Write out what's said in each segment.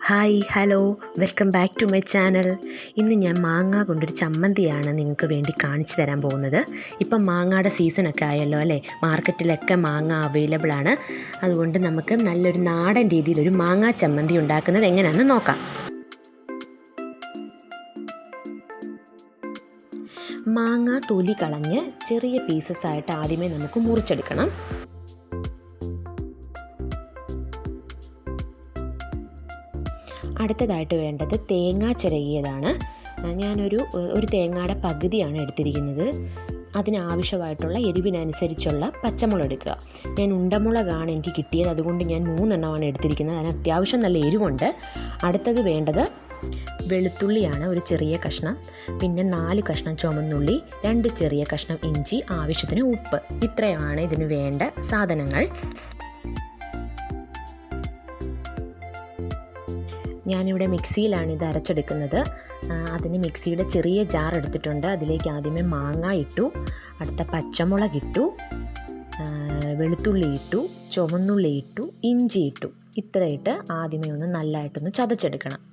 Hi hello welcome back to my channel. ഇന്ന് ഞാൻ മാങ്ങ കൊണ്ടൊരു ചമ്മന്തിയാണ് നിങ്ങൾക്ക് വേണ്ടി കാണിച്ചു തരാൻ പോകുന്നത്. ഇപ്പം മാങ്ങയുടെ സീസണൊക്കെ ആയല്ലോ അല്ലേ, മാർക്കറ്റിലൊക്കെ മാങ്ങ അവൈലബിൾ ആണ്. അതുകൊണ്ട് നമുക്ക് നല്ലൊരു നാടൻ രീതിയിലൊരു മാങ്ങ ചമ്മന്തി ഉണ്ടാക്കുന്നത് എങ്ങനെയാണെന്ന് നോക്കാം. മാങ്ങ തൊലി കളഞ്ഞ് ചെറിയ പീസസ് ആയിട്ട് ആദ്യമേ നമുക്ക് മുറിച്ചെടുക്കണം. അടുത്തതായിട്ട് വേണ്ടത് തേങ്ങ ചിരകിയതാണ്. ഞാനൊരു തേങ്ങയുടെ പകുതിയാണ് എടുത്തിരിക്കുന്നത്. അതിനാവശ്യമായിട്ടുള്ള എരിവിനനുസരിച്ചുള്ള പച്ചമുളക് എടുക്കുക. ഞാൻ ഉണ്ടമുളകാണ് എനിക്ക് കിട്ടിയത്, അതുകൊണ്ട് ഞാൻ 3 എണ്ണമാണ് എടുത്തിരിക്കുന്നത്. അതിന് അത്യാവശ്യം നല്ല എരിവുണ്ട്. അടുത്തത് വേണ്ടത് വെളുത്തുള്ളിയാണ്, ഒരു ചെറിയ കഷ്ണം. പിന്നെ 4 കഷ്ണം ചുമന്നുള്ളി, 2 ചെറിയ കഷ്ണം ഇഞ്ചി, ആവശ്യത്തിന് ഉപ്പ്. ഇത്രയാണ് ഇതിന് വേണ്ട സാധനങ്ങൾ. ഞാനിവിടെ മിക്സിയിലാണ് ഇത് അരച്ചെടുക്കുന്നത്. അതിന് മിക്സിയുടെ ചെറിയ ജാർ എടുത്തിട്ടുണ്ട്. അതിലേക്ക് ആദ്യമേ മാങ്ങ ഇട്ടു, അടുത്ത പച്ചമുളക് ഇട്ടു, വെളുത്തുള്ളി ഇട്ടു, ചുവന്നുള്ളി ഇട്ടു, ഇഞ്ചി ഇട്ടു. ഇത്രയിട്ട് ആദ്യമേ ഒന്ന് നല്ലതായിട്ടൊന്ന് ചതച്ചെടുക്കണം.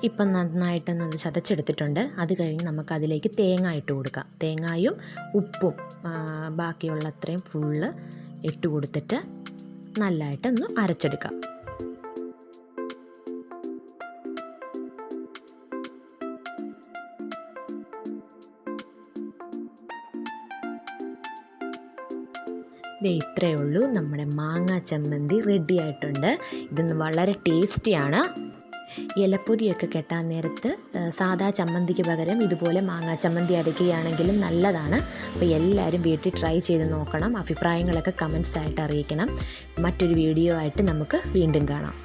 ഇപ്പം നന്നായിട്ടൊന്നത് ചതച്ചെടുത്തിട്ടുണ്ട്. അത് കഴിഞ്ഞ് നമുക്കതിലേക്ക് തേങ്ങ ഇട്ട് കൊടുക്കാം. തേങ്ങയും ഉപ്പും ബാക്കിയുള്ള അത്രയും ഫുള്ള് ഇട്ട് കൊടുത്തിട്ട് നല്ലതായിട്ടൊന്ന് അരച്ചെടുക്കാം. ഇത്രയേ ഉള്ളൂ, നമ്മുടെ മാങ്ങ ചമ്മന്തി റെഡി ആയിട്ടുണ്ട്. ഇതൊന്ന് വളരെ ടേസ്റ്റിയാണ്. ഇലപ്പൊതിയൊക്കെ കെട്ടാൻ നേരത്ത് സാദാ ചമ്മന്തിക്ക് പകരം ഇതുപോലെ മാങ്ങാ ചമ്മന്തി അരയ്ക്കുകയാണെങ്കിലും നല്ലതാണ്. അപ്പോൾ എല്ലാവരും വീട്ടിൽ ട്രൈ ചെയ്ത് നോക്കണം. അഭിപ്രായങ്ങളൊക്കെ കമൻസ് ആയിട്ട് അറിയിക്കണം. മറ്റൊരു വീഡിയോ ആയിട്ട് നമുക്ക് വീണ്ടും കാണാം.